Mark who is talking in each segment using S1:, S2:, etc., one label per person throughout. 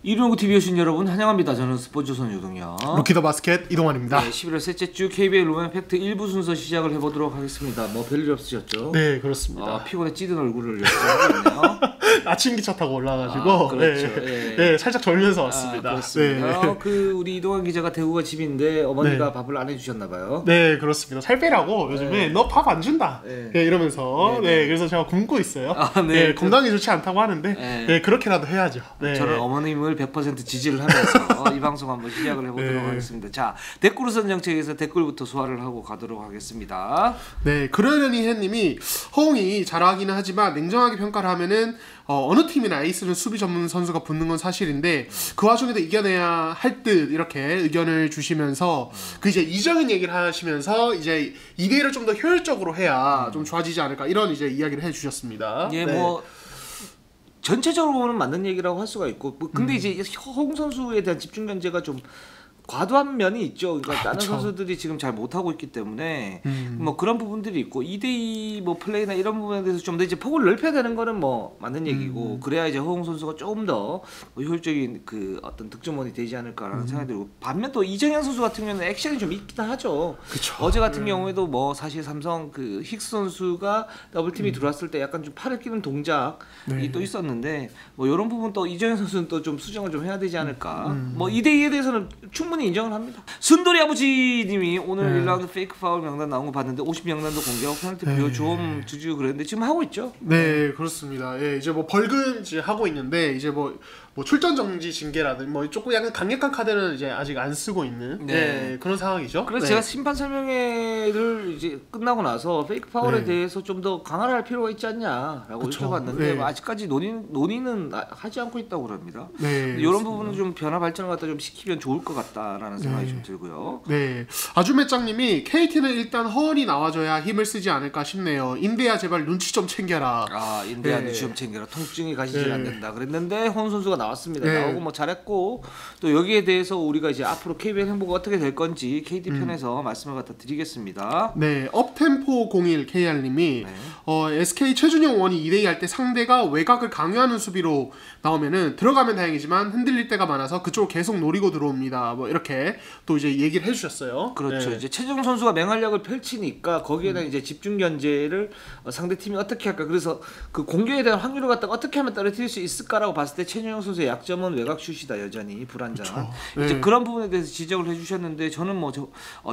S1: 이동구 TV 오신 여러분 환영합니다. 저는 스포츠조선 유동현,
S2: 루키더 바스켓 이동환입니다.
S1: 네, 11월 셋째 주 KBL 로맨 팩트 1부 순서 시작을 해보도록 하겠습니다. 뭐 별일 없으셨죠?
S2: 네, 그렇습니다.
S1: 피곤해 찌든 얼굴을 하고 있네요.
S2: 아침 기차 타고 올라가지고
S1: 그렇죠.
S2: 네, 네, 살짝 졸면서 왔습니다.
S1: 그렇습니다.
S2: 네.
S1: 우리 이동환 기자가 대구가 집인데 어머니가
S2: 네.
S1: 밥을 안 해주셨나봐요.
S2: 네, 그렇습니다. 살 빼라고 요즘에 너 밥 안 준다.
S1: 네.
S2: 네, 이러면서 네, 그래서 제가 굶고 있어요. 네, 건강에 좋지 않다고 하는데 네, 그렇게라도 해야죠. 네.
S1: 저는 어머님을 100% 지지를 하면서 이 방송 한번 시작을 해보도록 하겠습니다. 자, 댓글 우선 정책에서 댓글부터 소화를 하고 가도록 하겠습니다.
S2: 네, 그러려니 해님이 허웅이 잘하기는 하지만 냉정하게 평가를 하면은 어느 팀이나 에이스는 수비 전문 선수가 붙는 건 사실인데 그 와중에도 이겨내야 할 듯 이렇게 의견을 주시면서 그 이제 이적인 얘기를 하시면서 이제 2대1을 좀 더 효율적으로 해야 좀 좋아지지 않을까 이런 이제 이야기를 해주셨습니다.
S1: 예,
S2: 네.
S1: 뭐 전체적으로 보면 맞는 얘기라고 할 수가 있고, 근데 이제 허웅 선수에 대한 집중 견제가 좀 과도한 면이 있죠. 그러니까 다른
S2: 그쵸.
S1: 선수들이 지금 잘 못하고 있기 때문에 뭐 그런 부분들이 있고 2대2 뭐 플레이나 이런 부분에 대해서 좀 더 이제 폭을 넓혀야 되는 거는 뭐 맞는 얘기고, 그래야 이제 허웅 선수가 조금 더 효율적인 그 어떤 득점원이 되지 않을까라는 생각이 들고, 반면 또 이정현 선수 같은 경우는 액션이 좀 있긴 하죠.
S2: 그쵸.
S1: 어제 같은 경우에도 뭐 사실 삼성 그 힉스 선수가 더블팀이 들어왔을 때 약간 좀 팔을 끼는 동작이 또 있었는데, 뭐 이런 부분 또 이정현 선수는 또 좀 수정을 좀 해야 되지 않을까. 뭐 2대2에 대해서는 충분히 인정을 합니다. 순돌이 아버지님이 오늘 1라운드 페이크 파울 명단 나온 거 봤는데 50명단도 공격, 페널티 부여, 조음 주주 그랬는데 지금 하고 있죠?
S2: 네, 그렇습니다. 예, 이제 뭐 벌금 이제 하고 있는데 이제 뭐 출전 정지 징계라든 뭐 조금 약간 강력한 카드는 이제 아직 안 쓰고 있는 네, 그런 상황이죠.
S1: 그래서
S2: 네.
S1: 제가 심판 설명회를 이제 끝나고 나서 페이크 파울에 대해서 좀 더 강화를 할 필요가 있지 않냐라고
S2: 그쵸.
S1: 여쭤봤는데
S2: 네.
S1: 뭐 아직까지 논의는 하지 않고 있다고 그럽니다.
S2: 네,
S1: 이런 부분은 좀 변화 발전을 갖다 좀 시키면 좋을 것 같다라는 생각이 좀 들고요.
S2: 네, 아주매짱님이 KT는 일단 허언이 나와줘야 힘을 쓰지 않을까 싶네요. 인대야 제발 눈치 좀 챙겨라.
S1: 인대한
S2: 네.
S1: 시험 챙겨라. 통증이 가시질
S2: 네.
S1: 않는다. 그랬는데 허훈 선수가 나왔습니다.
S2: 네.
S1: 나오고 뭐 잘했고, 또 여기에 대해서 우리가 이제 앞으로 KBL 행보가 어떻게 될 건지 KT 편에서 말씀을 갖다 드리겠습니다.
S2: 네, 업템포 01 KR님이 SK 최준용 원이 2대2 할 때 상대가 외곽을 강요하는 수비로 나오면은 들어가면 다행이지만 흔들릴 때가 많아서 그쪽을 계속 노리고 들어옵니다. 뭐 이렇게 또 이제 얘기를 해주셨어요.
S1: 그렇죠.
S2: 네.
S1: 이제 최종 선수가 맹활약을 펼치니까 거기에다 이제 집중 견제를 상대 팀이 어떻게 할까. 그래서 그 공격에 대한 확률을 갖다가 어떻게 하면 떨어뜨릴 수 있을까라고 봤을 때 최준용 선수의 약점은 외곽 슛이다. 여전히 불안정한.
S2: 그렇죠.
S1: 이제
S2: 네.
S1: 그런 부분에 대해서 지적을 해주셨는데 저는 뭐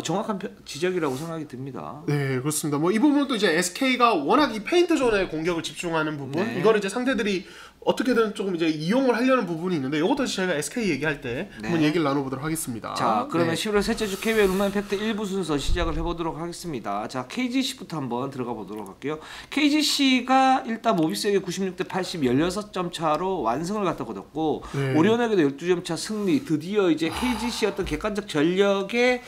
S1: 정확한 지적이라고 생각이 듭니다.
S2: 네, 그렇습니다. 뭐 이 부분은 또 이제 SK가 워낙 이 페인트 존에 공격을 집중하는 부분,
S1: 네.
S2: 이거를 이제 상대들이 어떻게든 조금 이제 이용을 하려는 부분이 있는데 이것도 저희가 SK 얘기할 때 한번 얘기를 나눠보도록 하겠습니다.
S1: 자, 그러면
S2: 네.
S1: 11월 셋째 주 KBL 루멘 팩트 1부 순서 시작을 해보도록 하겠습니다. 자, KGC부터 한번 들어가 보도록 할게요. KGC가 일단 모비스에게 96대 80 16점 차로 완승을 갖다 거뒀고, 오리온에게도 12점 차 승리. 드디어 이제 KGC 어떤 객관적 전력의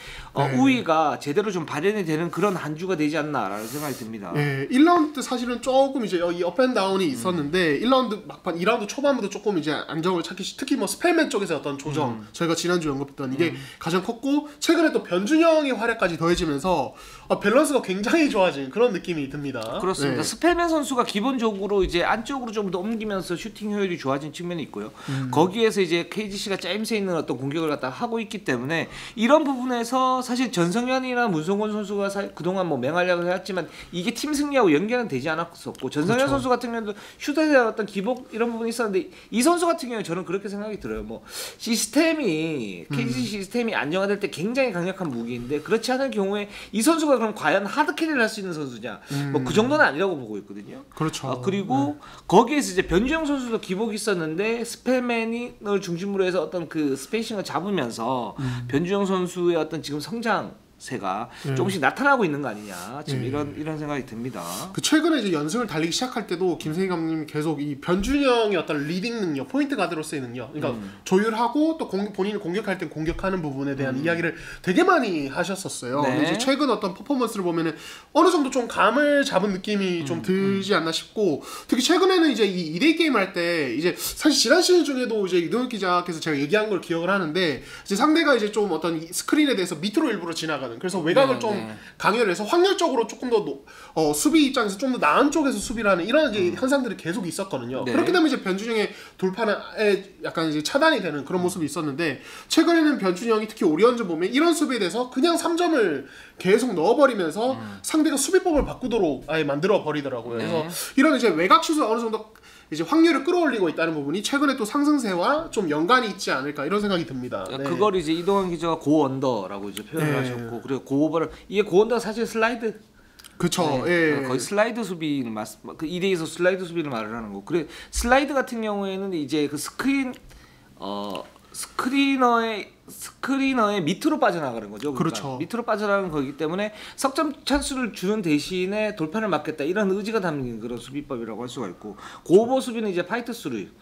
S1: 우위가 제대로 좀 발현이 되는 그런 한 주가 되지 않나라는 생각이 듭니다.
S2: 네, 1라운드 때 사실은 조금 이제 이 업앤다운이 있었는데 1라운드 막판 2라운드 초반부터 조금 이제 안정을 찾기 특히 뭐 스펠맨 쪽에서 어떤 조정 저희가 지난주 언급했던 이게 가장 컸고, 최근에 또 변준영의 활약까지 더해지면서 밸런스가 굉장히 좋아진 그런 느낌이 듭니다.
S1: 그렇습니다.
S2: 네.
S1: 스펠맨 선수가 기본적으로 이제 안쪽으로 좀 더 옮기면서 슈팅 효율이 좋아진 측면이 있고요. 거기에서 이제 KGC가 짜임새 있는 어떤 공격을 갖다 하고 있기 때문에 이런 부분에서 사실 전성현이나 문성곤 선수가 그동안 뭐 맹활약을 해왔지만 이게 팀 승리하고 연결은 되지 않았었고, 전성현
S2: 그렇죠.
S1: 선수 같은 경우도 슛에 대한 어떤 기복 이런 부분이 있었는데 이 선수 같은 경우는 저는 그렇게 생각이 들어요. 뭐 시스템이 KGC 시스템이 안정화될 때 굉장히 강력한 무기인데, 그렇지 않은 경우에 이 선수가 그럼 과연 하드 캐리를 할 수 있는 선수냐? 뭐 그 정도는 아니라고 보고 있거든요.
S2: 그렇죠.
S1: 그리고 거기에서 이제 변주영 선수도 기복이 있었는데 스펠맨을 중심으로 해서 어떤 그 스페이싱을 잡으면서 변주영 선수의 어떤 지금 성장세가 조금씩 나타나고 있는 거 아니냐, 지금 이런 생각이 듭니다.
S2: 그 최근에 이제 연승을 달리기 시작할 때도 김세희 감독님 계속 이 변준영의 어떤 리딩 능력, 포인트 가드로서의 능력, 그러니까 조율하고 또 본인이 공격할 때 공격하는 부분에 대한 이야기를 되게 많이 하셨었어요.
S1: 네.
S2: 근데 이제 최근 어떤 퍼포먼스를 보면은 어느 정도 좀 감을 잡은 느낌이 좀 들지 않나 싶고, 특히 최근에는 이제 이 2대2 게임 할 때 이제 사실 지난 시즌 중에도 이제 이동혁 기자께서 제가 얘기한 걸 기억을 하는데, 이제 상대가 이제 좀 어떤 이 스크린에 대해서 밑으로 일부러 지나가는 생각하는. 그래서 외곽을
S1: 네,
S2: 좀
S1: 네.
S2: 강요를 해서 확률적으로 조금 더 수비 입장에서 좀 더 나은 쪽에서 수비를 하는 이런 이제 현상들이 계속 있었거든요.
S1: 네.
S2: 그렇게 되면 이제 변준영의 돌파에 약간 이제 차단이 되는 그런 모습이 있었는데 최근에는 변준영이 특히 오리온전 보면 이런 수비에 대해서 그냥 3점을 계속 넣어버리면서 상대가 수비법을 바꾸도록 아예 만들어 버리더라고요.
S1: 네.
S2: 그래서 이런 이제 외곽 슛을 어느 정도 이제 확률을 끌어올리고 있다는 부분이 최근에 또 상승세와 좀 연관이 있지 않을까 이런 생각이 듭니다. 네.
S1: 그걸 이제 이동환 기자가 고언더라고 이제 표현을
S2: 네.
S1: 하셨고 그리고 고오버를 이게 고언더가 사실 슬라이드
S2: 그쵸.
S1: 네.
S2: 예.
S1: 거의 슬라이드 수비를 그 2대2에서 슬라이드 수비를 말을 하는 거. 그래 슬라이드 같은 경우에는 이제 그 스크리너의 밑으로 빠져나가는 거죠. 그러니까
S2: 그렇죠.
S1: 밑으로 빠져나가는 거기 때문에 석점 찬스를 주는 대신에 돌파를 막겠다 이런 의지가 담긴 그런 수비법이라고 할 수가 있고 고오버 수비는 이제 파이트 스루를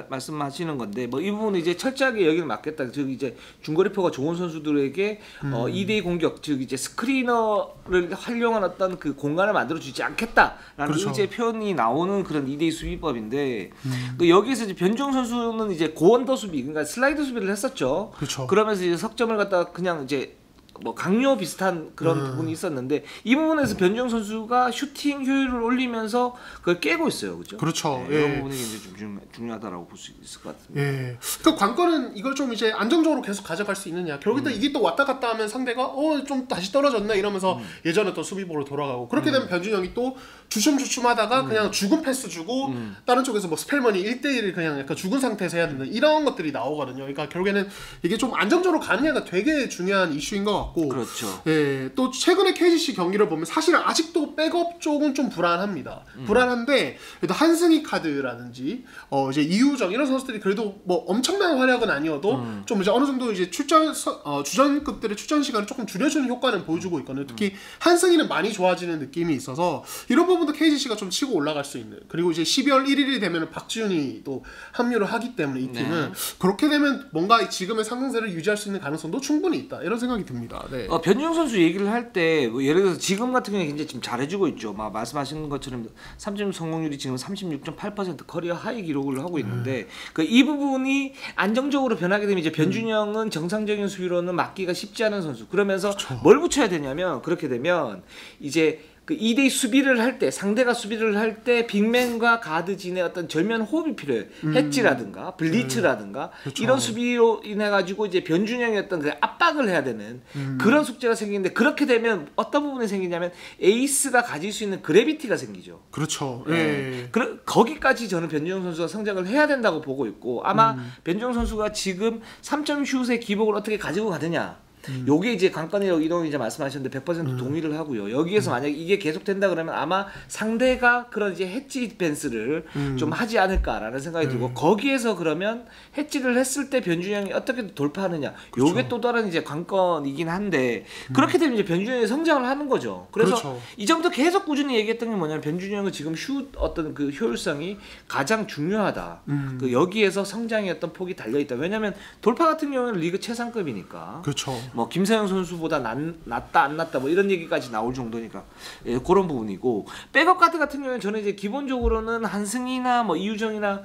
S1: 말씀하시는 건데 뭐 이 부분은 이제 철저하게 여기를 막겠다. 즉 이제 중거리표가 좋은 선수들에게 2대2 공격 즉 이제 스크리너를 활용한 어떤 그 공간을 만들어 주지 않겠다라는
S2: 그렇죠.
S1: 의지의 표현이 나오는 그런 2대2 수비법인데 그 여기에서 이제 변종 선수는 이제 고언더 수비 그러니까 슬라이드 수비를 했었죠.
S2: 그렇죠.
S1: 그러면서 이제 석점을 갖다가 그냥 이제 뭐 강요 비슷한 그런 부분이 있었는데 이 부분에서 변종 선수가 슈팅 효율을 올리면서 그걸 깨고 있어요, 그렇죠?
S2: 그렇죠.
S1: 네,
S2: 예.
S1: 이런 부분이 굉장히 좀 중요하다라고 볼 수 있을 것 같습니다.
S2: 예. 그러니까 관건은 이걸 좀 이제 안정적으로 계속 가져갈 수 있느냐. 결국에 이게 또 왔다 갔다 하면 상대가 좀 다시 떨어졌나 이러면서 예전에 또 수비보로 돌아가고 그렇게 되면 변준영이 또 주춤주춤하다가 그냥 죽은 패스 주고 다른 쪽에서 뭐 스펠먼이 1대1을 그냥 약간 죽은 상태에서 해야 된다 이런 것들이 나오거든요. 그러니까 결국에는 이게 좀 안정적으로 가느냐가 되게 중요한 이슈인 것 같고
S1: 그렇죠.
S2: 예, 또 최근에 KGC 경기를 보면 사실은 아직도 백업 쪽은 좀 불안합니다. 불안한데 그래도 한승희 카드라든지 이제 이우정 이런 선수들이 그래도 뭐 엄청난 활약은 아니어도 좀 이제 어느 정도 이제 주전급들의 출전 시간을 조금 줄여주는 효과는 보여주고 있거든요. 특히 한승희는 많이 좋아지는 느낌이 있어서 이런 부분도 KGC가 좀 치고 올라갈 수 있는. 그리고 이제 12월 1일이 되면 박지훈이 또 합류를 하기 때문에 이 팀은 그렇게 되면 뭔가 지금의 상승세를 유지할 수 있는 가능성도 충분히 있다 이런 생각이 듭니다. 네.
S1: 변준영 선수 얘기를 할 때 뭐 예를 들어서 지금 같은 경우에 굉장히 지금 잘해주고 있죠. 막 말씀하신 것처럼 3점 성공률이 지금 36.8% 커리어 하이 기록을 하고 있는데 그 이 부분이 안정적으로 변하게 되면 이제 변준영은 정상적인 수비로는 막기가 쉽지 않은 선수. 그러면서 뭘 붙여야 되냐면 그렇게 되면 이제 그 2대2 수비를 할 때 상대가 수비를 할 때 빅맨과 가드진의 어떤 절묘한 호흡이 필요해요. 해치라든가 블리츠라든가
S2: 그렇죠.
S1: 이런 수비로 인해 가지고 이제 변준영의 어떤 그 압박을 해야 되는 그런 숙제가 생기는데 그렇게 되면 어떤 부분에 생기냐면 에이스가 가질 수 있는 그래비티가 생기죠.
S2: 그렇죠.
S1: 네. 거기까지 저는 변준영 선수가 성장을 해야 된다고 보고 있고 아마 변준영 선수가 지금 3점 슛의 기복을 어떻게 가지고 가느냐. 요게 이제 관건이라고 이동이 이제 말씀하셨는데 100% 동의를 하고요. 여기에서 만약 이게 계속된다 그러면 아마 상대가 그런 이제 해치 디펜스를 좀 하지 않을까라는 생각이 들고 거기에서 그러면 해치를 했을 때 변준영이 어떻게 돌파하느냐.
S2: 그렇죠.
S1: 요게 또 다른 이제 관건이긴 한데 그렇게 되면 이제 변준영이 성장을 하는 거죠. 그래서
S2: 그렇죠.
S1: 이전부터 계속 꾸준히 얘기했던 게 뭐냐면 변준영은 지금 슛 어떤 그 효율성이 가장 중요하다. 그 여기에서 성장의 어떤 폭이 달려 있다. 왜냐면 돌파 같은 경우는 리그 최상급이니까.
S2: 그렇죠.
S1: 뭐 김서영 선수보다 낫다 안 낫다 뭐 이런 얘기까지 나올 정도니까 예, 그런 부분이고 백업 카드 같은 경우는 저는 이제 기본적으로는 한승이나 뭐 이유정이나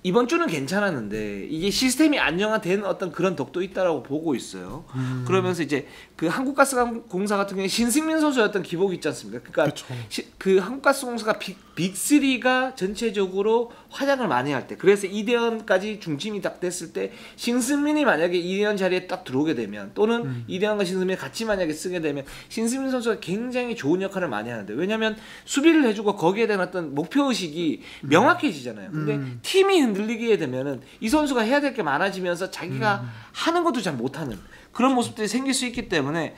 S1: 이번 주는 괜찮았는데 이게 시스템이 안정화된 어떤 그런 덕도 있다라고 보고 있어요. 그러면서 이제 그 한국가스공사 같은 경우에 신승민 선수의 어떤 기복이 있지 않습니까? 그러니까 그 한국가스공사가 빅3가 전체적으로 활약을 많이 할 때 그래서 2대원까지 중심이 딱 됐을 때 신승민이 만약에 2대원 자리에 딱 들어오게 되면 또는 2대원과 신승민이 같이 만약에 쓰게 되면 신승민 선수가 굉장히 좋은 역할을 많이 하는데 왜냐면 수비를 해주고 거기에 대한 어떤 목표의식이 명확해지잖아요. 근데 팀이 흔들리게 되면은 이 선수가 해야 될 게 많아지면서 자기가 하는 것도 잘 못하는 그런 모습들이 생길 수 있기 때문에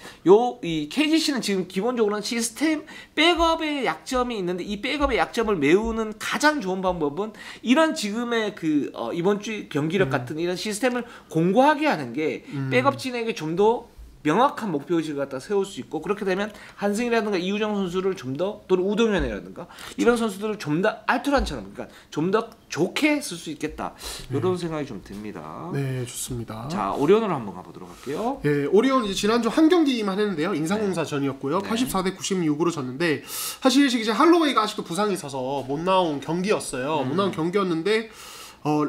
S1: 이 KGC는 지금 기본적으로는 시스템 백업의 약점이 있는데 이 백업의 약점을 메우는 가장 좋은 방법은 이런 지금의 그 이번 주 경기력 같은 이런 시스템을 공고하게 하는 게 백업진에게 좀 더 명확한 목표의식을 갖다 세울 수 있고 그렇게 되면 한승이라든가 이우정 선수를 좀 더 또는 우동현이라든가 이런 선수들을 좀 더 알토란처럼 그러니까 좀 더 좋게 쓸 수 있겠다 이런 생각이 좀 듭니다.
S2: 네, 좋습니다.
S1: 자 오리온으로 한번 가보도록 할게요.
S2: 예, 오리온 이제 지난주 한 경기만 했는데요. 인상공사전이었고요. 84대 96으로 졌는데 사실 이제 할로웨이가 아직도 부상이 있어서 못 나온 경기였어요. 못 나온 경기였는데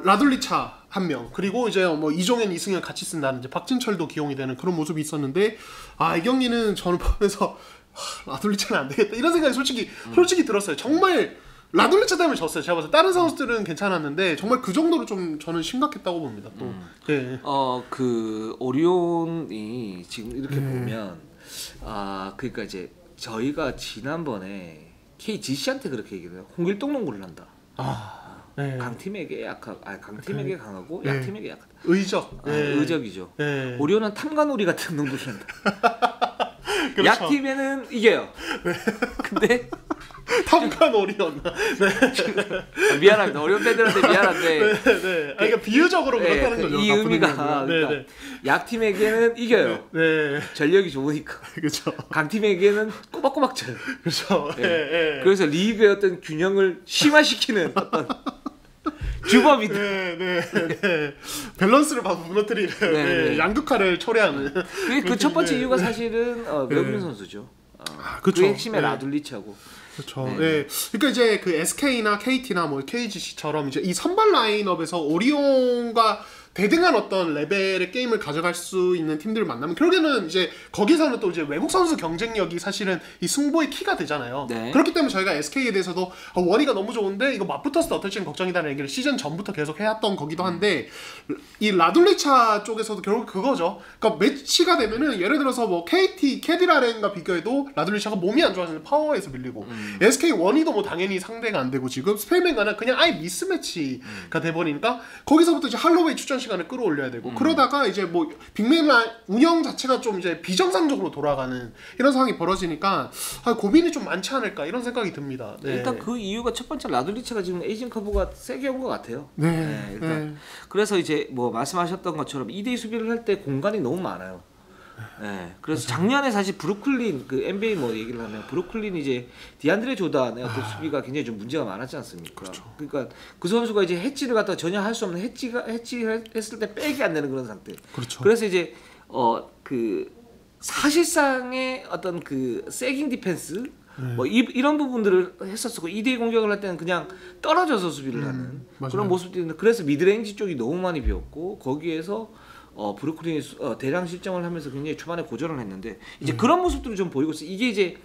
S2: 라둘리차 한 명, 그리고 이제 뭐 이종현, 이승현 같이 쓴다는 이제 박진철도 기용이 되는 그런 모습이 있었는데, 이 경기는 저는 보면서 라둘리차는 안 되겠다 이런 생각이 솔직히 들었어요. 정말 라둘리차 때문에 졌어요. 제가 봐서 다른 선수들은 괜찮았는데 정말 그 정도로 좀 저는 심각했다고 봅니다. 또 네.
S1: 그 오리온이 지금 이렇게 보면 그러니까 이제 저희가 지난번에 KGC한테 그렇게 얘기해요. 홍길동 농구를 한다.
S2: 네.
S1: 강팀에게 강팀에게 강하고 약팀에게 약하다.
S2: 의적.
S1: 의적이죠.
S2: 네.
S1: 오리온은 탐관오리 같은 농구를 한다.
S2: 그렇죠.
S1: 약팀에는 이겨요. 네. 근데
S2: 탐관오리였나?
S1: 미안합니다. 어려운 팬들한테 미안한데.
S2: 네. 그러니까 비유적으로 그렇다는 거죠.
S1: 이 의미가 그러니까 약팀에게는 이겨요.
S2: 네.
S1: 전력이 좋으니까.
S2: 그렇죠.
S1: 강팀에게는 꼬박꼬박 져요.
S2: 그렇죠.
S1: 네. 그래서 리그의 어떤 균형을 심화시키는 어떤 주범이다.
S2: 네. 밸런스를 무너뜨리는 양극화를 초래하는.
S1: 그 첫 번째 이유가 사실은 외국인 선수죠.
S2: 그렇죠.
S1: 그 핵심의 라둘리차고.
S2: 그렇죠. 네. 그러니까 이제 그 SK나 KT나 뭐 KGC처럼 이제 이 선발 라인업에서 오리온과 대등한 어떤 레벨의 게임을 가져갈 수 있는 팀들을 만나면 결국에는 이제 거기서는 또 이제 외국 선수 경쟁력이 사실은 이 승부의 키가 되잖아요. 네. 그렇기 때문에 저희가 SK에 대해서도 원희가 너무 좋은데 이거 맞붙었을 때 어떨지는 걱정이다는 얘기를 시즌 전부터 계속 해왔던 거기도 한데 이 라둘리차 쪽에서도 결국 그거죠. 그러니까 매치가 되면은 예를 들어서 뭐 KT 캐디라렌과 비교해도 라둘리차가 몸이 안 좋아서 파워에서 밀리고 SK 원희도 뭐 당연히 상대가 안 되고 지금 스펠맨과는 그냥 아예 미스매치가 돼버리니까 거기서부터 이제 할로웨이 출전 시간을 끌어올려야 되고 그러다가 이제 뭐 빅맨 운영 자체가 좀 이제 비정상적으로 돌아가는 이런 상황이 벌어지니까 고민이 좀 많지 않을까 이런 생각이 듭니다. 네.
S1: 일단 그 이유가 첫 번째 라둘리차가 지금 에이징 커브가 세게 온 것 같아요. 일단 그래서 이제 뭐 말씀하셨던 것처럼 2대2 수비를 할 때 공간이 너무 많아요. 네, 그래서 작년에 사실 브루클린 그 NBA 뭐 얘기를 하면 브루클린 이제 디안드레 조단의 어떤 수비가 굉장히 좀 문제가 많았지 않습니까?
S2: 그렇죠.
S1: 그러니까 그 선수가 이제 해치를 갖다 전혀 할 수 없는 해치했을 때 백이 안 되는 그런 상태.
S2: 그렇죠.
S1: 그래서 이제 그 사실상의 어떤 그 세깅 디펜스 뭐 이런 부분들을 했었고 2대2 공격을 할 때는 그냥 떨어져서 수비를 하는 그런 모습들이 있는데 그래서 미드레인지 쪽이 너무 많이 비었고 거기에서 브루클린이 대량 실점을 하면서 굉장히 초반에 고전을 했는데 이제 그런 모습들이 좀 보이고 있어요. 이게 이제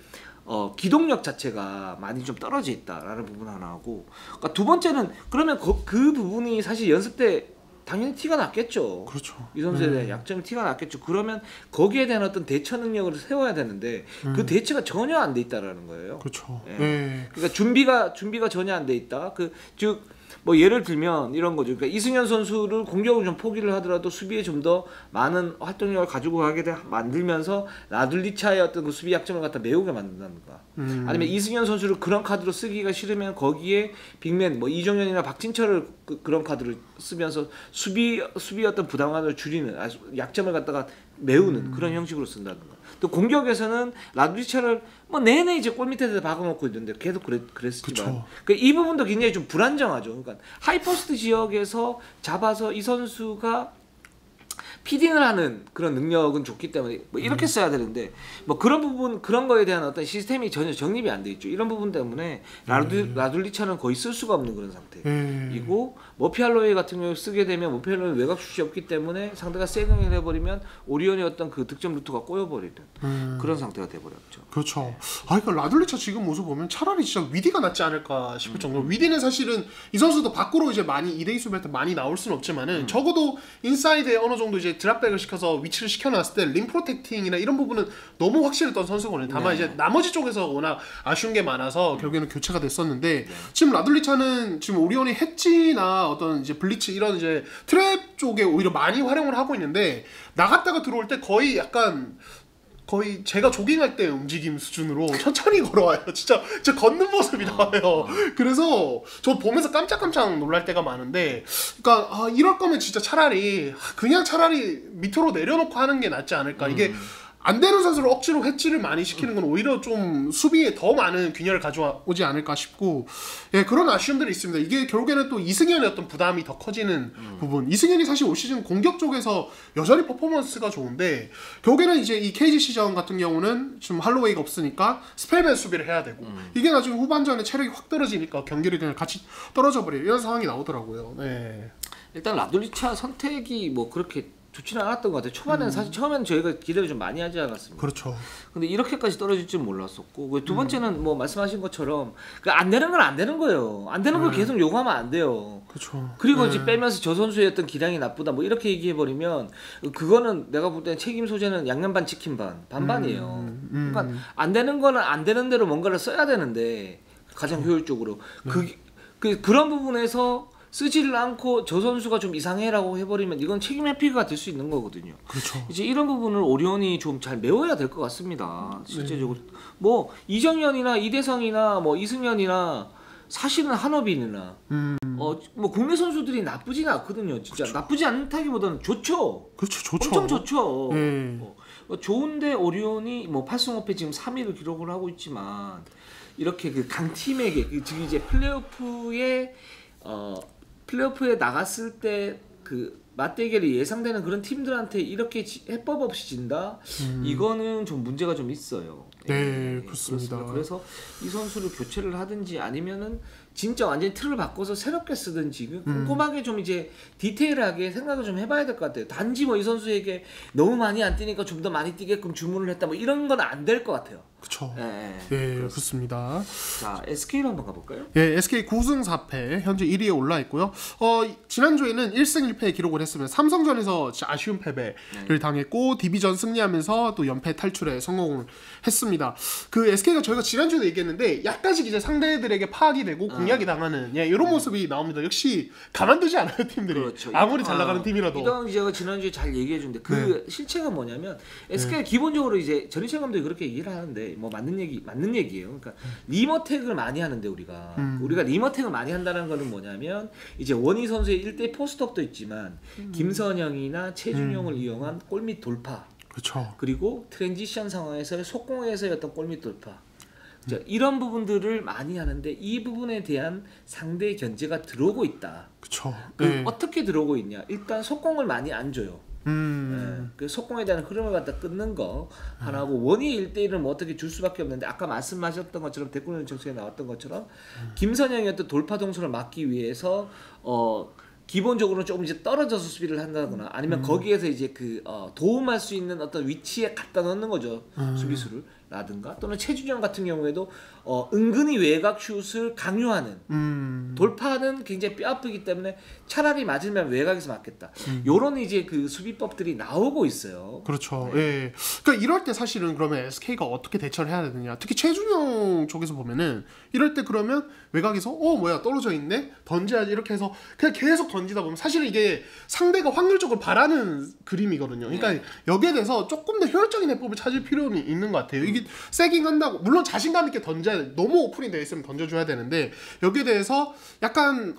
S1: 기동력 자체가 많이 좀 떨어져 있다라는 부분 하나하고 그러니까 두 번째는 그러면 그 부분이 사실 연습 때 당연히 티가 났겠죠.
S2: 그렇죠.
S1: 이 선수에 대한 약점이 티가 났겠죠. 그러면 거기에 대한 어떤 대처 능력을 세워야 되는데 그 대처가 전혀 안 돼 있다라는 거예요.
S2: 그렇죠.
S1: 그러니까 준비가 전혀 안 돼 있다. 즉 뭐 예를 들면 이런 거죠. 그러니까 이승현 선수를 공격을 좀 포기를 하더라도 수비에 좀 더 많은 활동력을 가지고 가게 만들면서 라둘리차의 어떤 그 수비 약점을 갖다 메우게 만든다든가. 아니면 이승현 선수를 그런 카드로 쓰기가 싫으면 거기에 빅맨 뭐 이정현이나 박진철을 그런 카드를 쓰면서 수비 어떤 부담감을 줄이는 약점을 갖다가 메우는 그런 형식으로 쓴다든가. 또 공격에서는 라둘리차를 뭐 내내 이제 골 밑에다 박아놓고 있는데 계속 그랬지만 이 부분도 굉장히 좀 불안정하죠. 그러니까 하이포스트 지역에서 잡아서 이 선수가 피딩을 하는 그런 능력은 좋기 때문에 뭐 이렇게 써야 되는데 뭐 그런 부분 그런 거에 대한 어떤 시스템이 전혀 정립이 안 돼 있죠. 이런 부분 때문에 라둘리차는 거의 쓸 수가 없는 그런 상태이고 머피 할로웨이 같은 경우 쓰게 되면 머피 할로웨이 외곽 슛이 없기 때문에 상대가 세깅을 해버리면 오리온의 어떤 그 득점 루트가 꼬여버리는 그런 상태가 돼버렸죠.
S2: 그렇죠. 그러니까 라둘리차 지금 모습 보면 차라리 진짜 위디가 낫지 않을까 싶을 정도로 위디는 사실은 이 선수도 밖으로 이제 많이 2대2 수비할 때 많이 나올 수는 없지만은 적어도 인사이드에 어느 정도 이제 드랍백을 시켜서 위치를 시켜놨을 때 림 프로텍팅이나 이런 부분은 너무 확실했던 선수거든요. 다만 이제 나머지 쪽에서 워낙 아쉬운 게 많아서 결국에는 교체가 됐었는데 지금 라둘리차는 지금 오리온이 해치나 어떤 이제 블리츠 이런 이제 트랩 쪽에 오히려 많이 활용을 하고 있는데 나갔다가 들어올 때 거의 제가 조깅할 때 움직임 수준으로 천천히 걸어와요. 진짜 걷는 모습이 나와요. 그래서 저 보면서 깜짝깜짝 놀랄 때가 많은데, 그러니까 이럴 거면 진짜 차라리 밑으로 내려놓고 하는 게 낫지 않을까. 이게 안 되는 선수를 억지로 해치를 많이 시키는 건 오히려 좀 수비에 더 많은 균열을 가져오지 않을까 싶고, 그런 아쉬움들이 있습니다. 이게 결국에는 또 이승현의 어떤 부담이 더 커지는 부분. 이승현이 사실 올 시즌 공격 쪽에서 여전히 퍼포먼스가 좋은데 결국에는 이제 이 KG 시전 같은 경우는 지금 할로웨이가 없으니까 스펠맨 수비를 해야 되고 이게 나중에 후반전에 체력이 확 떨어지니까 경기력이 그냥 같이 떨어져 버려요. 이런 상황이 나오더라고요.
S1: 일단 라둘리차 선택이 뭐 그렇게 좋지는 않았던 것 같아요. 초반에는 사실 처음에는 저희가 기대를 좀 많이 하지 않았습니까?
S2: 그렇죠.
S1: 근데 이렇게까지 떨어질 줄 몰랐었고 그 두 번째는 뭐 말씀하신 것처럼 그 안 되는 건 안 되는 거예요. 안 되는 걸 계속 요구하면 안 돼요.
S2: 그렇죠.
S1: 그리고 이제 빼면서 저 선수의 어떤 기량이 나쁘다 뭐 이렇게 얘기해 버리면 그거는 내가 볼 때는 책임 소재는 양념 반 치킨 반 반반이에요. 그러니까 안 되는 거는 안 되는 대로 뭔가를 써야 되는데 가장 효율적으로 그런 부분에서 쓰지를 않고 저 선수가 좀 이상해라고 해버리면 이건 책임 회피가 될 수 있는 거거든요.
S2: 그렇죠.
S1: 이제 이런 부분을 오리온이 좀 잘 메워야 될 것 같습니다. 실제적으로 뭐 이정현이나 이대성이나 뭐 이승현이나 사실은 한호빈이나 뭐 국내 선수들이 나쁘지는 않거든요. 진짜 그렇죠. 나쁘지 않다기보다는 좋죠.
S2: 그렇죠, 좋죠.
S1: 엄청 좋죠. 좋은데 오리온이 뭐 8승 5패 지금 3위를 기록을 하고 있지만 이렇게 그 강팀에게 즉 이제 플레이오프에 나갔을 때 그 맞대결이 예상되는 그런 팀들한테 이렇게 해법 없이 진다? 이거는 좀 문제가 좀 있어요.
S2: 네, 그렇습니다.
S1: 그래서 이 선수를 교체를 하든지 아니면은 진짜 완전히 틀을 바꿔서 새롭게 쓰든지 꼼꼼하게 좀 이제 디테일하게 생각을 좀 해봐야 될 것 같아요. 단지 뭐 이 선수에게 너무 많이 안 뛰니까 좀 더 많이 뛰게끔 주문을 했다 뭐 이런 건 안 될 것 같아요.
S2: 그렇죠.
S1: 네,
S2: 그렇습니다.
S1: 자, SK로 한번 가볼까요?
S2: 예, SK 9승 4패 현재 1위에 올라 있고요. 지난주에는 1승 1패 기록을 했으면 삼성전에서 아쉬운 패배를 당했고 디비전 승리하면서 또 연패 탈출에 성공을 했습니다. 그 SK가 저희가 지난주에도 얘기했는데 약간씩 이제 상대들에게 파악이 되고 공략이 당하는 이런 모습이 나옵니다. 역시 가만두지 않아요, 팀들이.
S1: 그렇죠.
S2: 아무리 잘 나가는 팀이라도.
S1: 이동 제가 지난주에 잘 얘기해 줬는데 그 실체가 뭐냐면 SK가 기본적으로 이제 전희철 감독이 그렇게 얘기를 하는데 뭐 맞는 얘기예요. 그러니까 리머텍을 많이 하는데 우리가 리머텍을 많이 한다는 거는 뭐냐면 이제 원희 선수의 1대 포스트업도 있지만 김선영이나 최준용을 이용한 골밑 돌파.
S2: 그렇죠.
S1: 그리고 트랜지션 상황에서의 속공에서의 어떤 골밑 돌파. 자, 이런 부분들을 많이 하는데 이 부분에 대한 상대 견제가 들어오고 있다.
S2: 그렇죠.
S1: 어떻게 들어오고 있냐? 일단 속공을 많이 안 줘요. 그 속공에 대한 흐름을 갖다 끊는 거 하나고 원희 1대1은 뭐 어떻게 줄 수밖에 없는데 아까 말씀하셨던 것처럼 댓글 정책에 나왔던 것처럼 김선영의 어떤 돌파 동선을 막기 위해서 기본적으로 조금 이제 떨어져서 수비를 한다거나 아니면 거기에서 이제 도움할 수 있는 어떤 위치에 갖다 넣는 거죠. 수비수를 라든가 또는 최준영 같은 경우에도 은근히 외곽 슛을 강요하는 돌파는 굉장히 뼈 아프기 때문에 차라리 맞으면 외곽에서 맞겠다. 요런 이제 그 수비법들이 나오고 있어요.
S2: 그렇죠. 예. 그러니까 이럴 때 사실은 그러면 SK가 어떻게 대처를 해야 되느냐. 특히 최준영 쪽에서 보면은 이럴 때 그러면 외곽에서 뭐야 떨어져 있네 던져야지 이렇게 해서 그냥 계속 던지다 보면 사실은 이게 상대가 확률적으로 바라는 그림이거든요. 그러니까 여기에 대해서 조금 더 효율적인 해법을 찾을 필요는 있는 것 같아요. 이게 세깅 한다고 물론 자신감 있게 던져야 돼. 너무 오픈이 되어 있으면 던져줘야 되는데 여기에 대해서 약간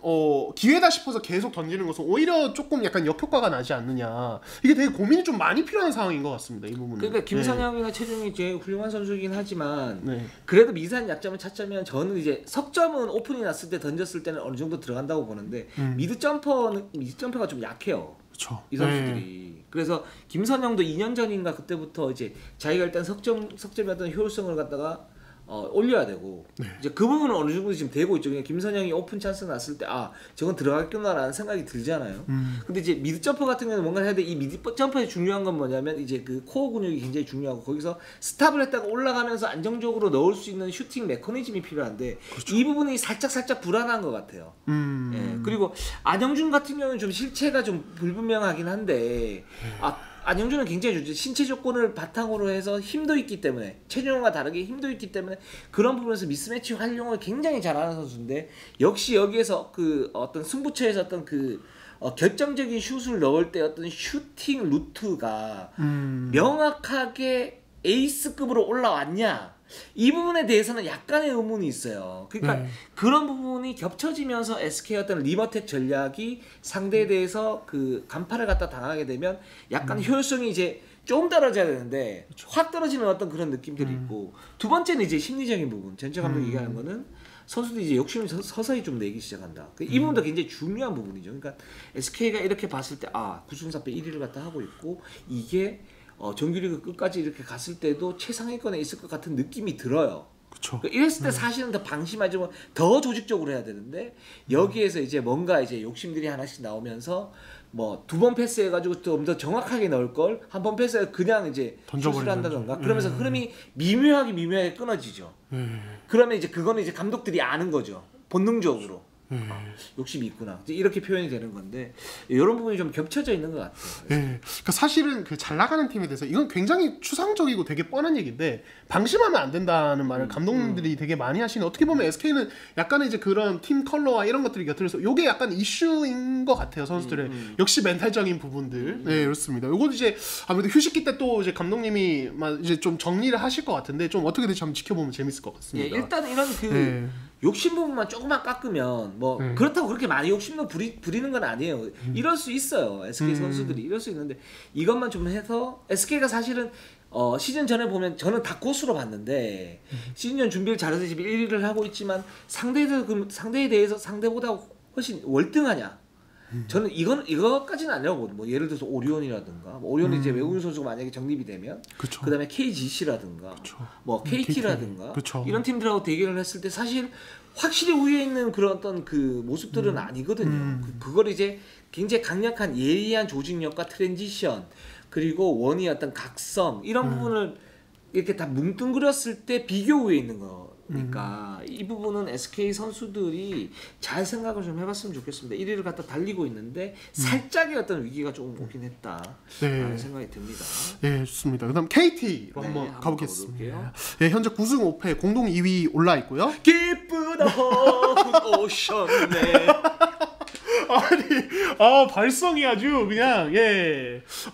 S2: 기회다 싶어서 계속 던지는 것은 오히려 조금 약간 역효과가 나지 않느냐. 이게 되게 고민이 좀 많이 필요한 상황인 것 같습니다. 이 부분은.
S1: 그러니까 김선영이나 최준용이 제일 훌륭한 선수이긴 하지만 그래도 미세한 약점을 찾자면 저는 이제 석점은 오픈이 났을 때 던졌을 때는 어느 정도 들어간다고 보는데 미드 점퍼가 좀 약해요.
S2: 그쵸.
S1: 이 선수들이. 그래서 김선영도 2년 전인가 그때부터 이제 자기가 일단 석점의 어떤 효율성을 갖다가 올려야 되고 이제 그 부분은 어느 정도 지금 되고 있죠. 그냥 김선영이 오픈 찬스 났을 때 저건 들어갔구나라는 생각이 들잖아요. 근데 이제 미드 점퍼 같은 경우는 뭔가 해야 돼. 이 미드 점퍼의 중요한 건 뭐냐면 이제 그 코어 근육이 굉장히 중요하고 거기서 스탑을 했다가 올라가면서 안정적으로 넣을 수 있는 슈팅 메커니즘이 필요한데 이 부분이 살짝 불안한 것 같아요. 예. 그리고 안영준 같은 경우는 좀 실체가 좀 불분명하긴 한데 안영준은 굉장히 좋죠. 신체 조건을 바탕으로 해서 힘도 있기 때문에 최준용과 다르게 힘도 있기 때문에 그런 부분에서 미스매치 활용을 굉장히 잘하는 선수인데 역시 여기에서 그 어떤 승부처에서 어떤 그 결정적인 슛을 넣을 때 어떤 슈팅 루트가 명확하게 에이스급으로 올라왔냐 이 부분에 대해서는 약간의 의문이 있어요. 그러니까 그런 부분이 겹쳐지면서 SK의 어떤 리버텍 전략이 상대에 대해서 그 간파를 갖다 당하게 되면 약간 효율성이 이제 좀 떨어져야 되는데 확 떨어지는 어떤 그런 느낌들이 있고 두 번째는 이제 심리적인 부분. 전체 감독이 얘기하는 거는 선수들이 이제 욕심을 서서히 좀 내기 시작한다. 이 부분도 굉장히 중요한 부분이죠. 그러니까 SK가 이렇게 봤을 때 9승 4패 1위를 갖다 하고 있고 이게 정규리그 끝까지 이렇게 갔을 때도 최상위권에 있을 것 같은 느낌이 들어요.
S2: 그쵸.
S1: 이랬을 때 사실은 더 방심하지 더 조직적으로 해야 되는데 여기에서 이제 뭔가 이제 욕심들이 하나씩 나오면서 뭐 2번 패스해가지고 좀 더 정확하게 넣을 걸 한 번 패스해 그냥 이제 슛을 한다던가 그러면서 흐름이 미묘하게 끊어지죠. 그러면 이제 그거는 이제 감독들이 아는 거죠. 본능적으로. 욕심이 있구나. 이제 이렇게 표현이 되는 건데 이런 부분이 좀 겹쳐져 있는 것 같아요.
S2: 네, 그러니까 사실은 그 잘 나가는 팀에 대해서 이건 굉장히 추상적이고 되게 뻔한 얘기인데 방심하면 안 된다는 말을 감독님들이 되게 많이 하시는. 어떻게 보면 SK는 약간의 이제 그런 팀 컬러와 이런 것들이 곁들여서 이게 약간 이슈인 것 같아요 선수들의 역시 멘탈적인 부분들. 네, 그렇습니다. 이건 이제 아무래도 휴식기 때 또 이제 감독님이 이제 좀 정리를 하실 것 같은데 좀 어떻게 될지 한번 지켜보면 재밌을 것 같습니다.
S1: 예, 일단 이런 그 욕심 부분만 조금만 깎으면 뭐 그렇다고 그렇게 많이 욕심도 부리는 건 아니에요. 이럴 수 있어요. SK 선수들이 이럴 수 있는데 이것만 좀 해서 SK가 사실은 시즌 전에 보면 저는 다 고수로 봤는데 시즌 전 준비를 잘해서 지금 1위를 하고 있지만 상대에 대해서 상대보다 훨씬 월등하냐? 저는 이거까지는 아니라고 뭐 예를 들어서 오리온이라든가 뭐 오리온이 이제 외국인 선수가 만약에 정립이 되면 그다음에 KGC라든가 뭐 KT라든가 이런 팀들하고 대결을 했을 때 사실 확실히 위에 있는 그런 어떤 그 모습들은 아니거든요. 그걸 이제 굉장히 강력한 예리한 조직력과 트랜지션 그리고 원의 어떤 각성 이런 부분을 이렇게 다 뭉뚱그렸을 때 비교 우위에 있는 거니까 이 부분은 SK 선수들이 잘 생각을 좀 해봤으면 좋겠습니다. 1위를 갖다 달리고 있는데 살짝의 어떤 위기가 조금 오긴 했다라는 생각이 듭니다.
S2: 네, 좋습니다. 그다음 KT로 한번 가보겠습니다. 네, 현재 9승 5패 공동 2위 올라 있고요.
S1: 기쁘다 오션 네.
S2: 아니, 발성이 아주 그냥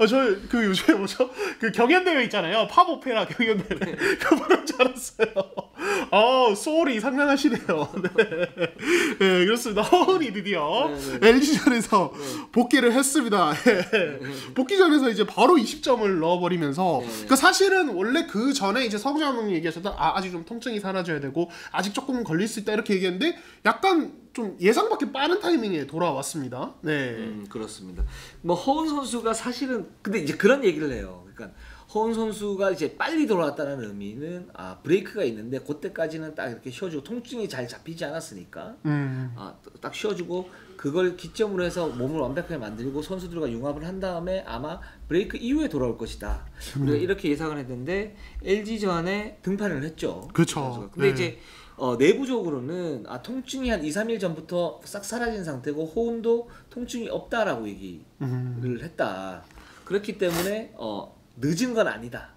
S2: 저 그 요즘에 뭐죠? 그 경연대회 있잖아요. 팝 오페라 경연대회. 그거 보는 줄 알았어요. 소울이 상당하시네요. 네, 그렇습니다. 허은이 드디어 LG전에서 복귀를 했습니다. 복귀전에서 이제 바로 20점을 넣어버리면서 그러니까 사실은 원래 그 전에 이제 서구장 감독님 얘기하셨던 아직 좀 통증이 사라져야 되고 아직 조금 걸릴 수 있다 이렇게 얘기했는데 약간 좀 예상 밖에 빠른 타이밍에 돌아왔습니다. 네,
S1: 그렇습니다. 뭐 허운 선수가 사실은 근데 이제 그런 얘기를 해요. 그러니까 허운 선수가 이제 빨리 돌아왔다는 의미는 브레이크가 있는데 그때까지는 딱 이렇게 쉬어주고 통증이 잘 잡히지 않았으니까 딱 쉬어주고 그걸 기점으로 해서 몸을 완벽하게 만들고 선수들과 융합을 한 다음에 아마 브레이크 이후에 돌아올 것이다. 우리가 이렇게 예상을 했는데 LG전에 등판을 했죠.
S2: 그렇죠.
S1: 근데 이제 내부적으로는 통증이 한 2-3일 전부터 싹 사라진 상태고 호운도 통증이 없다라고 얘기를 했다. 그렇기 때문에 늦은 건 아니다.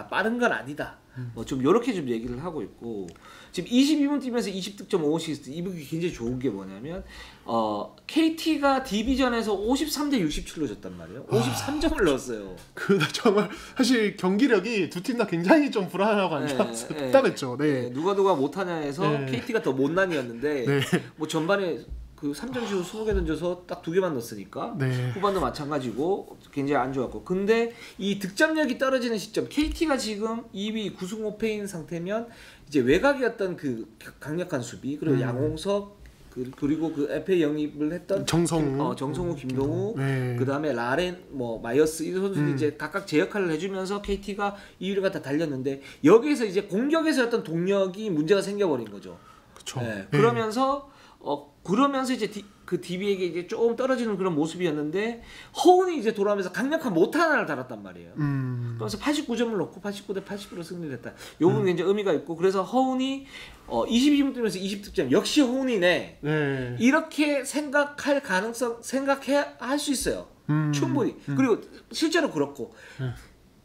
S1: 빠른 건 아니다. 뭐 좀 이렇게 좀 얘기를 하고 있고 지금 22분 뛰면서 20득점 5어시스트 이분이 굉장히 좋은 게 뭐냐면 KT가 DB전에서 53대 67로 졌단 말이에요. 53점을 넣었어요.
S2: 그 정말 사실 경기력이 두 팀 다 굉장히 좀 불안하고 안 좋았어요. 답답했죠. 네.
S1: 누가 못하냐 해서 KT가 더 못난이었는데 뭐 전반에 그 3점슛 20개 던져서 딱 2개만 넣었으니까 후반도 마찬가지고 굉장히 안 좋았고 근데 이 득점력이 떨어지는 시점 KT가 지금 2위 9승 5패인 상태면 이제 외곽이었던 그 강력한 수비 그리고 양홍석 그리고 그 FA 영입을 했던 정성우, 김동우, 그 다음에 라렌, 뭐 마이어스 이 선수들이 이제 각각 제 역할을 해주면서 KT가 2위를 갖다 달렸는데 여기에서 이제 공격에서 어떤 동력이 문제가 생겨버린 거죠.
S2: 그렇죠.
S1: 그러면서 이제 그 DB에게 이제 조금 떨어지는 그런 모습이었는데 허운이 이제 돌아오면서 강력한 모타 하나를 달았단 말이에요. 그래서 89점을 넣고 89대 80으로 승리를 했다. 요 부분이 이제 의미가 있고 그래서 허운이 22분 뛰면서 20득점 역시 허운이네. 이렇게 생각할 할 수 있어요. 충분히. 그리고 실제로 그렇고.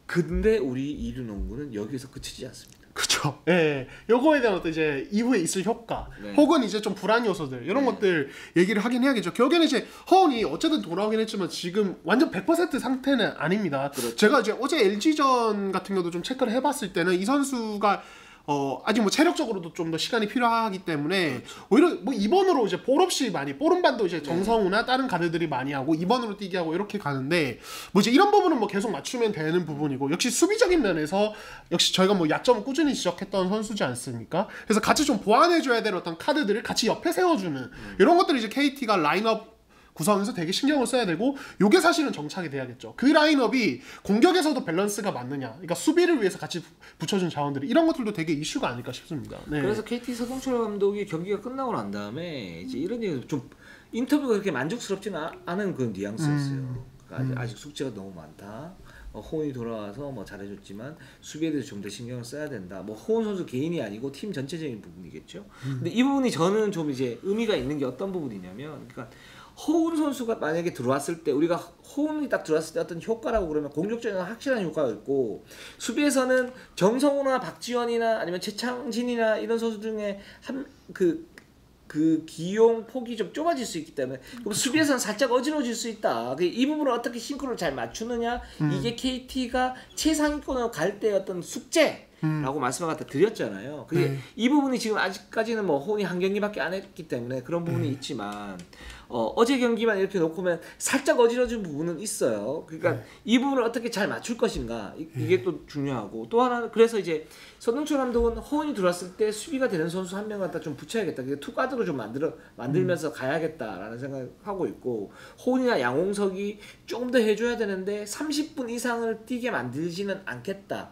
S1: 근데 우리 이류 농구는 여기서 그치지 않습니다.
S2: 그렇죠. 예, 요거에 대한 어떤 이제 이후에 있을 효과, 혹은 이제 좀 불안 요소들 이런 것들 얘기를 하긴 해야겠죠. 결국에는 이제 허운이 어쨌든 돌아오긴 했지만 지금 완전 100% 상태는 아닙니다. 그렇죠. 제가 이제 어제 LG전 같은 경우도 좀 체크를 해봤을 때는 이 선수가 아직 뭐 체력적으로도 좀 더 시간이 필요하기 때문에 오히려 뭐 2번으로 이제 볼 없이 많이 볼음반도 이제 정성우나 다른 가드들이 많이 하고 2번으로 뛰게 하고 이렇게 가는데 뭐 이제 이런 부분은 뭐 계속 맞추면 되는 부분이고 역시 수비적인 면에서 역시 저희가 뭐 약점을 꾸준히 지적했던 선수지 않습니까? 그래서 같이 좀 보완해줘야 될 어떤 카드들을 같이 옆에 세워주는 이런 것들이 이제 KT가 라인업 구성에서 되게 신경을 써야 되고 요게 사실은 정착이 돼야겠죠. 그 라인업이 공격에서도 밸런스가 맞느냐, 그러니까 수비를 위해서 같이 붙여준 자원들이 이런 것들도 되게 이슈가 아닐까 싶습니다. 네.
S1: 그래서 KT 서동철 감독이 경기가 끝나고 난 다음에 이제 이런 얘기 좀 인터뷰가 그렇게 만족스럽지는 않은 그런 뉘앙스였어요. 그러니까 아직 숙제가 너무 많다. 호은이 돌아와서 뭐 잘해줬지만 수비에 대해서 좀 더 신경을 써야 된다. 뭐 호은 선수 개인이 아니고 팀 전체적인 부분이겠죠. 근데 이 부분이 저는 좀 이제 의미가 있는 게 어떤 부분이냐면, 그러니까 호은 선수가 만약에 들어왔을 때 우리가 호은이 딱 들어왔을 때 어떤 효과라고 그러면 공격적인 확실한 효과가 있고, 수비에서는 정성우나 박지원이나 아니면 최창진이나 이런 선수 중에 그 기용 폭이 좀 좁아질 수 있기 때문에 그럼 수비에서는 살짝 어지러워질 수 있다. 이 부분을 어떻게 싱크로를 잘 맞추느냐, 이게 KT가 최상위권으로 갈 때 어떤 숙제라고 말씀을 갖다 드렸잖아요. 그게 이 부분이 지금 아직까지는 뭐 호은이 한 경기밖에 안 했기 때문에 그런 부분이 있지만 어제 경기만 이렇게 놓고 보면 살짝 어지러진 부분은 있어요. 그러니까 이 부분을 어떻게 잘 맞출 것인가, 이게 또 중요하고, 또 하나 그래서 이제 서동철 감독은 호은이 들어왔을 때 수비가 되는 선수 한 명 갖다 좀 붙여야겠다. 투가드로 좀 만들면서 가야겠다라는 생각하고 있고, 호은이나 양홍석이 조금 더 해줘야 되는데 30분 이상을 뛰게 만들지는 않겠다.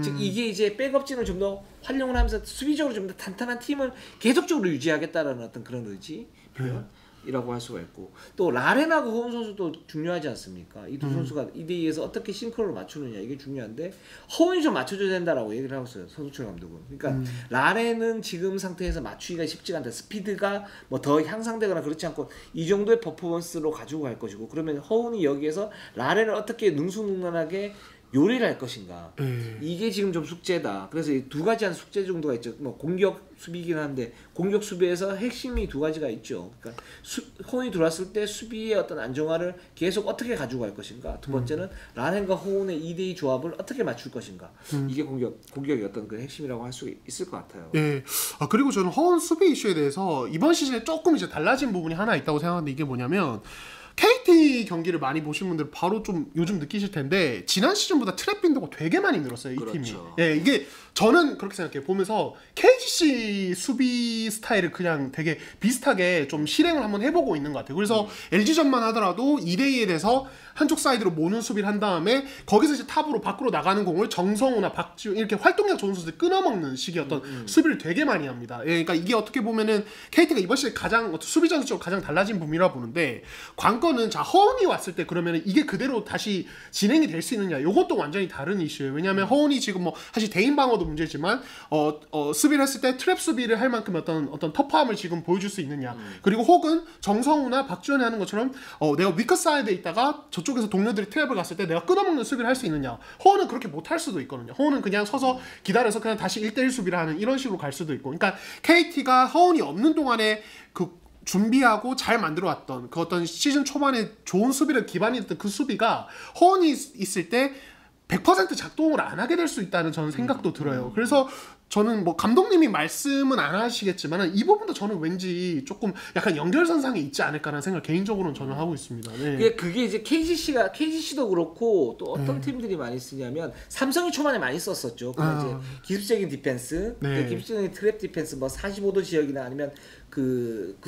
S1: 즉 이게 이제 백업진을 좀 더 활용을 하면서 수비적으로 좀 더 탄탄한 팀을 계속적으로 유지하겠다라는 어떤 그런 의지 표현이라고 할 수가 있고, 또 라렌하고 호은 선수도 중요하지 않습니까? 이 두 선수가 2대2에서 어떻게 싱크로를 맞추느냐, 이게 중요한데 호은이 좀 맞춰줘야 된다라고 얘기를 하고 있어요, 서동철 감독은. 그러니까 라렌은 지금 상태에서 맞추기가 쉽지가 않다. 스피드가 뭐 더 향상되거나 그렇지 않고 이 정도의 퍼포먼스로 가지고 갈 것이고, 그러면 호은이 여기에서 라렌을 어떻게 능수능란하게 요리를 할 것인가, 이게 지금 좀 숙제다. 그래서 이 두 가지 한 숙제 정도가 있죠. 뭐 공격 수비이긴 한데 공격 수비에서 핵심이 두 가지가 있죠. 그러니까 호은이 들어왔을 때 수비의 어떤 안정화를 계속 어떻게 가지고 갈 것인가, 두 번째는 라렌과 호은의 2대2 조합을 어떻게 맞출 것인가, 이게 공격의 어떤 그 핵심이라고 할 수 있을 것 같아요.
S2: 네. 그리고 저는 허운 수비 이슈에 대해서 이번 시즌에 조금 이제 달라진 부분이 하나 있다고 생각하는데, 이게 뭐냐면 KT 경기를 많이 보신 분들 바로 좀 요즘 느끼실 텐데 지난 시즌보다 트랩 빈도가 되게 많이 늘었어요, 이 팀이. 예, 이게 저는 그렇게 생각해요. 보면서 KGC 수비 스타일을 그냥 되게 비슷하게 좀 실행을 한번 해보고 있는 것 같아요. 그래서 LG전만 하더라도 2대2에 대해서 한쪽 사이드로 모는 수비를 한 다음에 거기서 이제 탑으로 밖으로 나가는 공을 정성우나 박지훈 이렇게 활동량 좋은 선수들이 끊어먹는 식의 어떤 수비를 되게 많이 합니다. 예, 그러니까 이게 어떻게 보면은 KT가 이번 시즌 가장 수비 전술적으로 가장 달라진 부분이라 보는데, 관건은 자 허은이 왔을 때 그러면은 이게 그대로 다시 진행이 될 수 있느냐, 요것도 완전히 다른 이슈예요. 왜냐하면 허은이 지금 뭐 사실 대인 방어도 문제지만 수비를 했을 때 트랩 수비를 할 만큼 어떤 터프함을 지금 보여줄 수 있느냐, 그리고 혹은 정성우나 박지원이 하는 것처럼 내가 위커 사이드에 있다가 저쪽에서 동료들이 트랩을 갔을 때 내가 끊어먹는 수비를 할 수 있느냐. 허은은 그렇게 못할 수도 있거든요. 허은은 그냥 서서 기다려서 그냥 다시 1대1 수비를 하는 이런 식으로 갈 수도 있고, 그러니까 KT가 허은이 없는 동안에 그 준비하고 잘 만들어왔던 그 어떤 시즌 초반에 좋은 수비를 기반이 됐던 그 수비가 허은이 있을 때 100% 작동을 안 하게 될 수 있다는 저는 생각도 들어요. 그래서 저는 뭐 감독님이 말씀은 안 하시겠지만 이 부분도 저는 왠지 조금 약간 연결선상에 있지 않을까라는 생각을 개인적으로는 저는 하고 있습니다. 네.
S1: 그게 이제 KGC도 그렇고 또 어떤 팀들이 많이 쓰냐면 삼성이 초반에 많이 썼었죠. 이제 기술적인 디펜스, 기술적인 트랩 디펜스, 뭐 45도 지역이나 아니면 그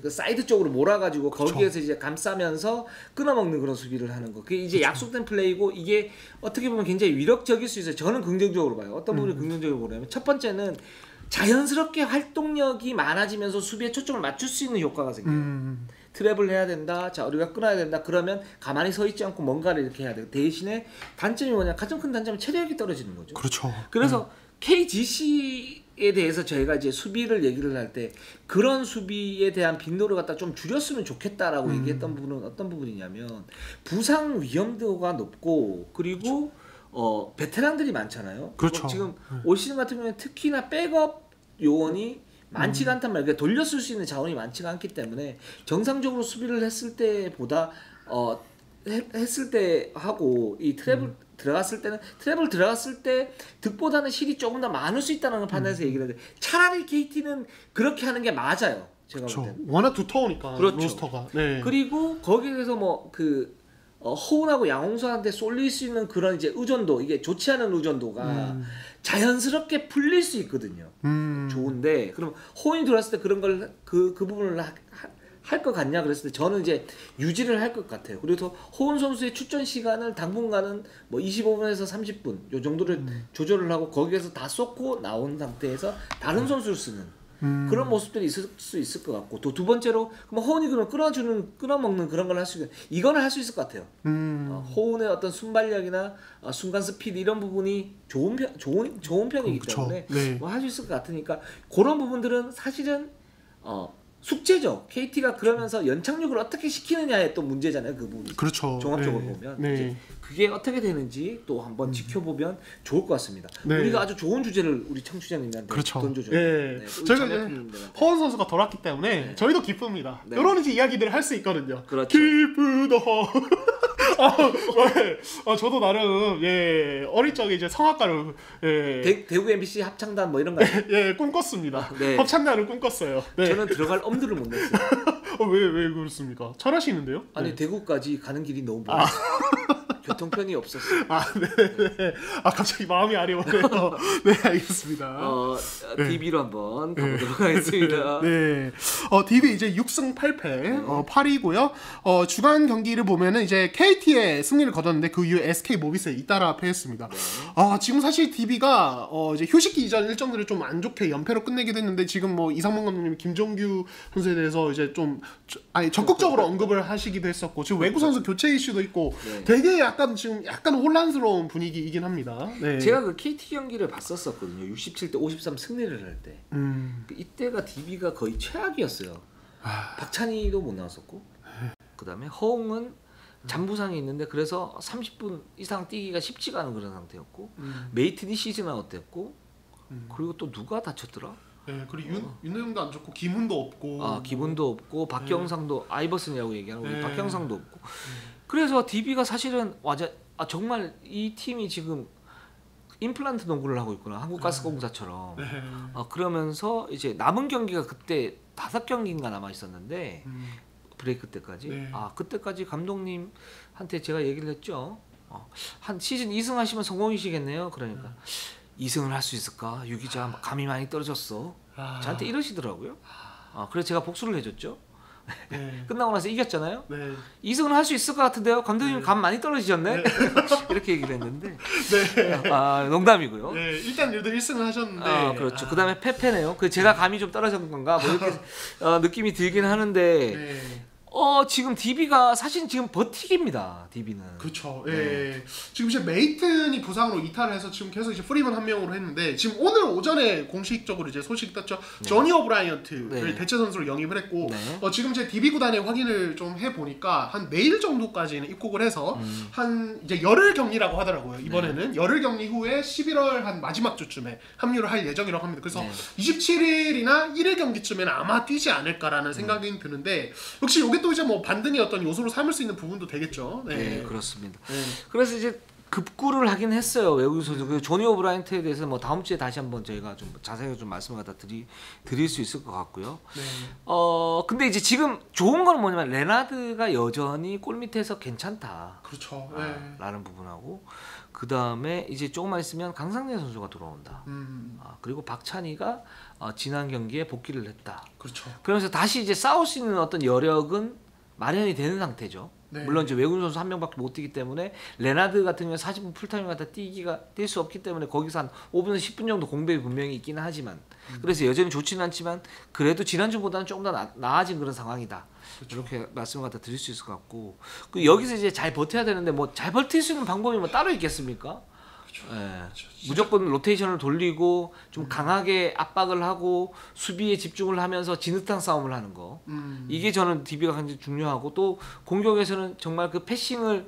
S1: 사이드 쪽으로 몰아가지고 거기에서 이제 감싸면서 끊어먹는 그런 수비를 하는 거. 그게 이제 약속된 플레이고, 이게 어떻게 보면 굉장히 위력적일 수 있어요. 저는 긍정적으로 봐요. 어떤 부분을 긍정적으로 보냐면, 첫 번째는 자연스럽게 활동력이 많아지면서 수비에 초점을 맞출 수 있는 효과가 생겨요. 트랩을 해야 된다. 자, 우리가 끊어야 된다. 그러면 가만히 서 있지 않고 뭔가를 이렇게 해야 돼. 대신에 단점이 뭐냐? 가장 큰 단점은 체력이 떨어지는 거죠.
S2: 그렇죠.
S1: 그래서 KGC에 대해서 저희가 이제 수비를 얘기를 할 때 그런 수비에 대한 빈도를 갖다 좀 줄였으면 좋겠다라고 얘기했던 부분은 어떤 부분이냐면, 부상 위험도가 높고, 그리고 베테랑들이 많잖아요.
S2: 그렇죠.
S1: 지금 올 시즌 같은 경우에 특히나 백업 요원이 많지가 않단 말이에요. 그러니까 돌려쓸 수 있는 자원이 많지가 않기 때문에 정상적으로 수비를 했을 때보다 했을 때 하고 이 트랩을 들어갔을 때 득보다는 실이 조금 더 많을 수 있다는 판단에서 얘기를 하는데, 차라리 KT는 그렇게 하는 게 맞아요. 제가 볼 때는.
S2: 워낙 두터우니까.
S1: 그렇죠.
S2: 로스터가. 네.
S1: 그리고 거기에서 뭐 호은하고 양홍석한테 쏠릴 수 있는 그런 이제 의존도, 이게 좋지 않은 의존도가 자연스럽게 풀릴 수 있거든요. 좋은데, 그럼 호은이 들어왔을 때 그런 걸 그 부분을 할 것 같냐 그랬을 때 저는 이제 유지를 할 것 같아요. 그리고 호은 선수의 출전 시간을 당분간은 뭐 25분에서 30분 요 정도를 조절을 하고 거기에서 다 쏟고 나온 상태에서 다른 선수를 쓰는 그런 모습들이 있을 수 있을 것 같고 또 두 번째로 그럼 호은이 그럼 끊어먹는 그런 걸 할 수 이거는 할 수 있을 것 같아요. 호은의 어떤 순발력이나 순간 스피드 이런 부분이 좋은 편이기 때문에
S2: 네.
S1: 뭐 할 수 있을 것 같으니까 그런 부분들은 사실은 숙제죠. KT가 그러면서 연착륙을 어떻게 시키느냐의 또 문제잖아요. 그 부분이.
S2: 그렇죠.
S1: 종합적으로
S2: 네.
S1: 보면
S2: 네.
S1: 이제 그게 어떻게 되는지 또 한번 지켜보면 좋을 것 같습니다.
S2: 네.
S1: 우리가 아주 좋은 주제를 우리 청취자님들한테
S2: 그렇죠.
S1: 던져줘요.
S2: 네. 저희가 허원 선수가 돌았기 때문에 저희도 기쁩니다.
S1: 네.
S2: 이런 이제 이야기들을 할 수 있거든요.
S1: 그렇죠.
S2: 기쁘다. 저도 나름 어릴 적에 이제 성악가를
S1: 대구 MBC 합창단 뭐 이런 거
S2: 꿈꿨습니다.
S1: 네.
S2: 합창단을 꿈꿨어요. 네.
S1: 저는 들어갈 엄두를 못 냈어요.
S2: 왜 그렇습니까? 잘하시는데요?
S1: 아니
S2: 네.
S1: 대구까지 가는 길이 너무 멀었어요. 교통편이 없었어요.
S2: 네. 갑자기 마음이 아려워요. 네, 알겠습니다.
S1: DB로 한번 가보도록 하겠습니다.
S2: 네. DB 이제 6승 8패, 8위고요. 주간 경기를 보면은 이제 KT의 승리를 거뒀는데 그 이후 SK 모비스에 잇따라 패했습니다. 지금 사실 DB가 이제 휴식기 이전 일정들을 좀 안 좋게 연패로 끝내기도 했는데 지금 뭐 이상문 감독님이 김종규 선수에 대해서 이제 좀 적극적으로 언급을 하시기도 했었고 지금 외국 선수 교체 이슈도 있고 되게 약간 혼란스러운 분위기이긴 합니다. 네.
S1: 제가 그 KT 경기를 봤었거든요. 67대 53 승리를 할 때. 이때가 DB가 거의 최악이었어요. 박찬희도 못 나왔었고, 그 다음에 허웅은 잔부상이 있는데 그래서 30분 이상 뛰기가 쉽지가 않은 그런 상태였고, 메이튼이 시즌 아웃됐고, 그리고 또 누가 다쳤더라?
S2: 네, 그리고 윤호영도 안 좋고 기문도 없고.
S1: 기분도 없고 박경상도 아이버슨이라고 얘기하는 우리 박경상도 없고. 그래서 DB가 사실은 정말 이 팀이 지금 임플란트 농구를 하고 있구나. 한국가스공사처럼. 그러면서 이제 남은 경기가 그때 5경기인가 남아 있었는데 브레이크 때까지.
S2: 네.
S1: 그때까지 감독님한테 제가 얘기를 했죠. 한 시즌 2승 하시면 성공이시겠네요. 그러니까 2승을 할 수 있을까? 유기자 감이 많이 떨어졌어. 저한테 이러시더라고요. 그래서 제가 복수를 해줬죠.
S2: 네.
S1: 끝나고 나서 이겼잖아요.
S2: 네.
S1: 2승을 할 수 있을 것 같은데요. 감독님 감 많이 떨어지셨네. 이렇게 얘기를 했는데 농담이고요.
S2: 네, 일단 얘들 1승을 하셨는데.
S1: 그렇죠. 그다음에 패패네요. 제가 감이 좀 떨어진 건가 뭐 이렇게 느낌이 들긴 하는데
S2: 네.
S1: 지금 DB가 사실 지금 버티기입니다. DB는.
S2: 그렇죠. 예. 지금 이제 메이튼이 부상으로 이탈을 해서 지금 계속 이제 프리만 한 명으로 했는데 지금 오늘 오전에 공식적으로 이제 소식 떴죠. 저니 오브라이언트를 대체 선수로 영입을 했고 지금 제 DB 구단에 확인을 좀 해 보니까 한 내일 정도까지는 입국을 해서 한 이제 열흘 격리라고 하더라고요. 이번에는 열흘 격리 후에 11월 한 마지막 주쯤에 합류를 할 예정이라고 합니다. 그래서 27일이나 1일 경기쯤에는 아마 뛰지 않을까라는 생각이 드는데 역시 이게 또 이제 뭐 반등의 어떤 요소로 삼을 수 있는 부분도 되겠죠.
S1: 네, 그렇습니다. 그래서 이제 급구를 하긴 했어요. 외국 선수. 조니 오브라이언트에 대해서 뭐 다음 주에 다시 한번 저희가 좀 자세하게 좀 말씀을 갖다 드릴 수 있을 것 같고요. 근데 이제 지금 좋은 건 뭐냐면 레나드가 여전히 골 밑에서 괜찮다.
S2: 그렇죠.
S1: 라는 부분하고 그 다음에 이제 조금만 있으면 강상재 선수가 돌아온다. 그리고 박찬희가 지난 경기에 복귀를 했다.
S2: 그렇죠.
S1: 그러면서 다시 이제 싸울 수 있는 어떤 여력은 마련이 되는 상태죠. 물론 이제 외국인 선수 한 명밖에 못 뛰기 때문에 레나드 같은 경우는 40분 풀타임 갖다 뛸 수 없기 때문에 거기서 한 5분에서 10분 정도 공백이 분명히 있기는 하지만 그래서 여전히 좋지는 않지만 그래도 지난주보다는 조금 더 나아진 그런 상황이다. 이렇게 말씀을 갖다 드릴 수 있을 것 같고 여기서 이제 잘 버텨야 되는데 뭐 잘 버틸 수 있는 방법이 뭐 따로 있겠습니까? 무조건 로테이션을 돌리고 좀 강하게 압박을 하고 수비에 집중을 하면서 진흙탕 싸움을 하는 거 이게 저는 DB가 굉장히 중요하고 또 공격에서는 정말 그 패싱을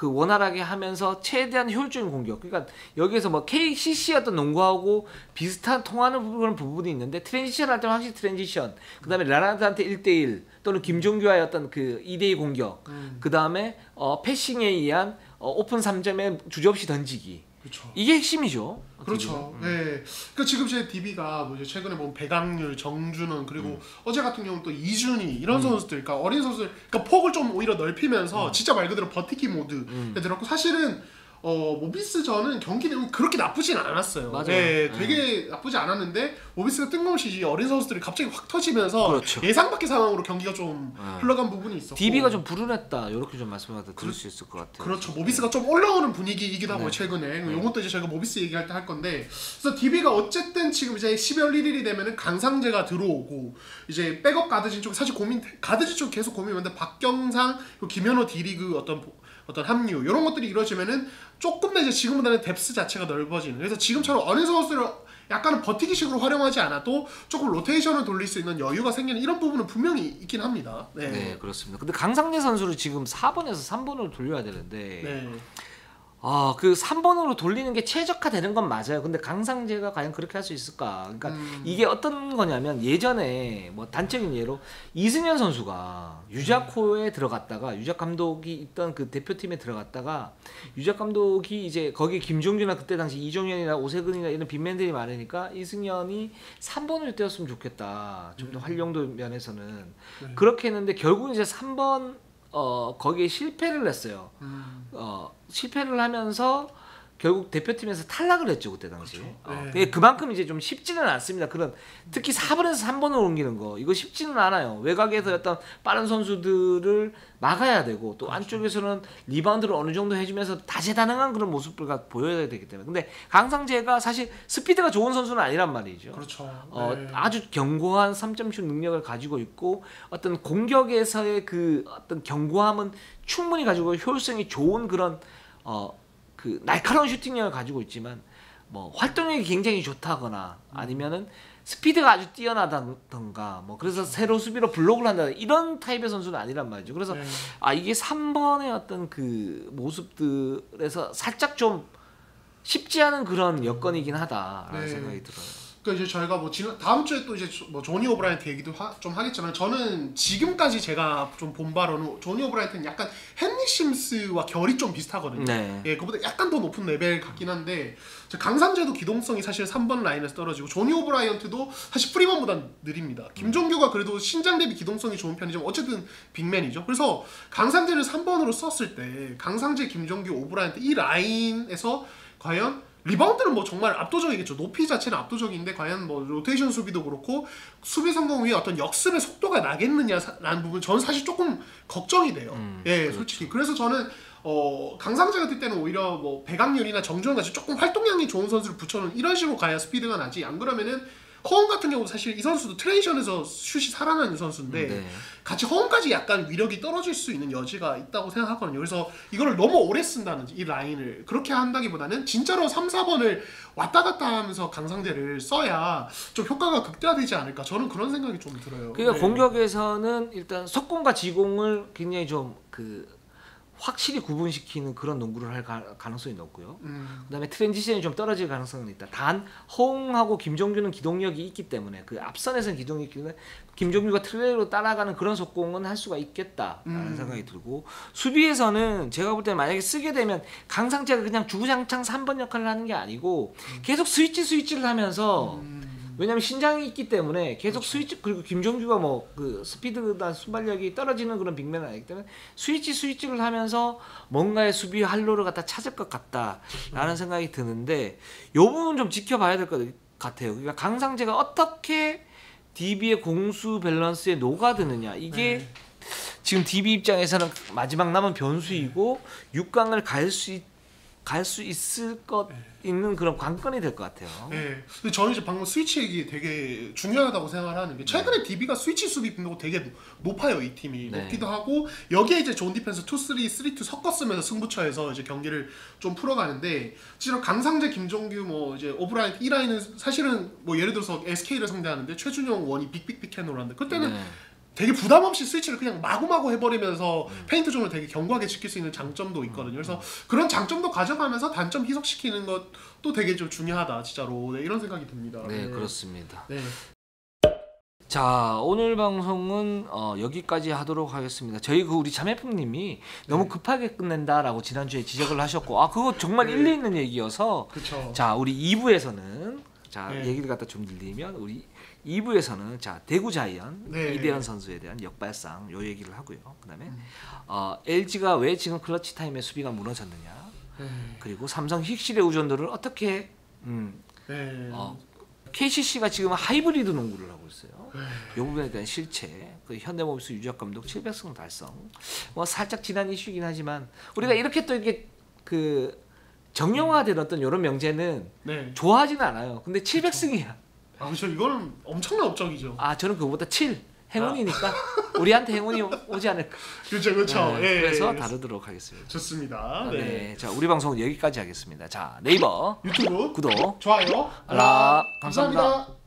S1: 원활하게 하면서 최대한 효율적인 공격. 그러니까 여기에서 뭐 KCC였던 농구하고 비슷한 통하는 그런 부분이 있는데 트랜지션 할 때는 확실히 트랜지션. 그다음에 라나드한테 1대1 또는 김종규와의 어떤 그 2대2 공격. 그다음에 패싱에 의한 오픈 3점에 주저없이 던지기.
S2: 그렇죠.
S1: 이게 핵심이죠.
S2: 그렇죠. 네. 그러니까 지금 제 DB가 뭐 이제 최근에 보면 배강률, 정준원 그리고 어제 같은 경우는 또 이준희 이런 선수들, 그러니까 어린 선수들, 그러니까 폭을 좀 오히려 넓히면서 진짜 말 그대로 버티기 모드에 들었고 사실은 모비스전은 경기 내용이 그렇게 나쁘진 않았어요.
S1: 맞아요.
S2: 네, 되게 나쁘지 않았는데 모비스가 뜬금없이 어린 선수들이 갑자기 확 터지면서
S1: 그렇죠.
S2: 예상 밖의 상황으로 경기가 좀 흘러간 부분이 있었고
S1: DB가 좀 불운했다 이렇게 좀 말씀하다 들을 수 있을 것 같아요.
S2: 그렇죠. 모비스가 좀 올라오는 분위기이기도 하고 최근에 이것도 이제 저희가 모비스 얘기할 때 할 건데 그래서 DB가 어쨌든 지금 이제 12월 1일이 되면은 강상재가 들어오고 이제 백업 가드진 쪽 사실 가드진 쪽 계속 고민했는데 박경상 김현호 D리그 어떤 합류 이런 것들이 이루어지면은 조금 더 이제 지금보다는 뎁스 자체가 넓어지는 그래서 지금처럼 어린 선수를 약간은 버티기식으로 활용하지 않아도 조금 로테이션을 돌릴 수 있는 여유가 생기는 이런 부분은 분명히 있긴 합니다. 네,
S1: 네 그렇습니다. 근데 강상재 선수를 지금 4번에서 3번으로 돌려야 되는데
S2: 네.
S1: 그 3번으로 돌리는 게 최적화되는 건 맞아요. 근데 강상재가 과연 그렇게 할 수 있을까? 그러니까 이게 어떤 거냐면 예전에 뭐 단적인 예로 이승현 선수가 유자코에 들어갔다가 유작 감독이 있던 그 대표팀에 들어갔다가 유작 감독이 이제 거기 김종규나 그때 당시 이종현이나 오세근이나 이런 빅맨들이 많으니까 이승현이 3번을 뛰었으면 좋겠다. 좀 더 활용도 면에서는 그렇게 했는데 결국은 이제 3번 거기에 실패를 했어요. 실패를 하면서 결국 대표팀에서 탈락을 했죠 그때 당시.
S2: 그렇죠.
S1: 그만큼 이제 좀 쉽지는 않습니다. 그런 특히 4번에서 3번으로 옮기는 거 이거 쉽지는 않아요. 외곽에서 어떤 빠른 선수들을 막아야 되고 또 안쪽에서는 리바운드를 어느 정도 해주면서 다재다능한 그런 모습을 보여야 되기 때문에. 근데 강상재가 사실 스피드가 좋은 선수는 아니란 말이죠.
S2: 그렇죠.
S1: 아주 견고한 3점슛 능력을 가지고 있고 어떤 공격에서의 그 어떤 견고함은 충분히 가지고 효율성이 좋은 그런 그 날카로운 슈팅력을 가지고 있지만 뭐 활동력이 굉장히 좋다거나 아니면은 스피드가 아주 뛰어나다던가 뭐 그래서 새로 수비로 블록을 한다 이런 타입의 선수는 아니란 말이죠. 그래서 이게 3번의 어떤 그 모습들에서 살짝 좀 쉽지 않은 그런 여건이긴 하다라는 생각이 들어요.
S2: 그러니까 이제 저희가 뭐 다음 주에 또 이제 뭐 조니 오브라이언트 얘기도 좀 하겠지만 저는 지금까지 제가 좀 본 바로는 조니 오브라이언트는 약간 헨리 심스와 결이 좀 비슷하거든요.
S1: 네.
S2: 예, 그보다 약간 더 높은 레벨 같긴 한데 강상재도 기동성이 사실 3번 라인에서 떨어지고 조니 오브라이언트도 사실 프리먼보다 느립니다. 김종규가 그래도 신장 대비 기동성이 좋은 편이지만 어쨌든 빅맨이죠. 그래서 강상재를 3번으로 썼을 때 강상재, 김종규, 오브라이언트 이 라인에서 과연 리바운드는 뭐 정말 압도적이겠죠. 높이 자체는 압도적인데 과연 뭐 로테이션 수비도 그렇고 수비 성공 위에 어떤 역습의 속도가 나겠느냐라는 부분 저는 사실 조금 걱정이 돼요. 예, 그렇죠. 솔직히. 그래서 저는 강상재 같을 때는 오히려 뭐 배강렬이나 정주현 같이 조금 활동량이 좋은 선수를 붙여놓은 이런 식으로 가야 스피드가 나지. 안 그러면은 허웅 같은 경우 사실 이 선수도 트랜지션에서 슛이 살아나는 선수인데 같이 허웅까지 약간 위력이 떨어질 수 있는 여지가 있다고 생각하거든요. 그래서 이거를 너무 오래 쓴다는 이 라인을 그렇게 한다기보다는 진짜로 3, 4번을 왔다 갔다 하면서 강상재를 써야 좀 효과가 극대화되지 않을까 저는 그런 생각이 좀 들어요.
S1: 그러니까 공격에서는 일단 속공과 지공을 굉장히 좀 확실히 구분시키는 그런 농구를 할 가능성이 높고요. 그다음에 트랜지션이 좀 떨어질 가능성은 있다. 단 허웅하고 김종규는 기동력이 있기 때문에 그 앞선에서는 기동력이 있기 때문에 김종규가 트레이로 따라가는 그런 속공은 할 수가 있겠다라는 생각이 들고 수비에서는 제가 볼 때는 만약에 쓰게 되면 강상재가 그냥 주구장창 3번 역할을 하는 게 아니고 계속 스위치를 하면서 왜냐면 신장이 있기 때문에 계속 스위치 그리고 김종규가 뭐 그 스피드나 순발력이 떨어지는 그런 빅맨은 아니기 때문에 스위치를 하면서 뭔가의 수비 활로를 갖다 찾을 것 같다라는 생각이 드는데 이 부분 좀 지켜봐야 될 것 같아요. 그러니까 강상재가 어떻게 DB의 공수 밸런스에 녹아드느냐 이게 지금 DB 입장에서는 마지막 남은 변수이고 6강을 갈 수 있을 것 있는 그런 관건이 될 것 같아요.
S2: 네. 근데 저는 이제 방금 스위치 얘기 되게 중요하다고 생각을 하는 게 최근에 DB가 스위치 수비 빈도가 되게 높아요. 이 팀이 높기도 하고 여기에 이제 존 디펜스 2-3, 3-2 섞어 쓰면서 승부처에서 이제 경기를 좀 풀어가는데 실은 강상재, 김종규, 뭐 이제 오브라이언트 이 라인은 사실은 뭐 예를 들어서 SK를 상대하는데 최준용 원이 빅빅 해놓으는데 그때는 되게 부담 없이 스위치를 그냥 마구마구 해버리면서 페인트 존을 되게 견고하게 지킬 수 있는 장점도 있거든요. 그래서 그런 장점도 가져가면서 단점 희석시키는 것도 되게 좀 중요하다 진짜로 이런 생각이 듭니다.
S1: 네, 그렇습니다.
S2: 네.
S1: 자, 오늘 방송은 여기까지 하도록 하겠습니다. 저희 우리 자매풍님이 너무 급하게 끝낸다라고 지난주에 지적을 하셨고 그거 정말 일리 있는 얘기여서
S2: 그쵸.
S1: 자, 우리 2부에서는 얘기를 갖다 좀 들리면 우리 2부에서는 자 대구 자이언 이대현 선수에 대한 역발상 요 얘기를 하고요. 그다음에 LG가 왜 지금 클러치 타임에 수비가 무너졌느냐 그리고 삼성 힉실의 우전들을 어떻게
S2: 네.
S1: KCC가 지금 하이브리드 농구를 하고 있어요. 이 부분에 대한 실체, 그 현대모비스 유지학 감독 700승 달성. 뭐 살짝 지난 이슈이긴 하지만 우리가 이렇게 또 이게 그 정형화된 어떤 이런 명제는
S2: 네.
S1: 좋아하지는 않아요. 근데 700승이야.
S2: 아 그렇죠. 이거는 엄청난 업적이죠.
S1: 저는 그거보다 7 행운이니까 우리한테 행운이 오지 않을까.
S2: 그렇죠.
S1: 네,
S2: 예,
S1: 그래서
S2: 예.
S1: 다루도록 하겠습니다.
S2: 좋습니다. 네.
S1: 네, 자 우리 방송은 여기까지 하겠습니다. 자 네이버
S2: 유튜브
S1: 구독,
S2: 좋아요,
S1: 알람,
S2: 감사합니다.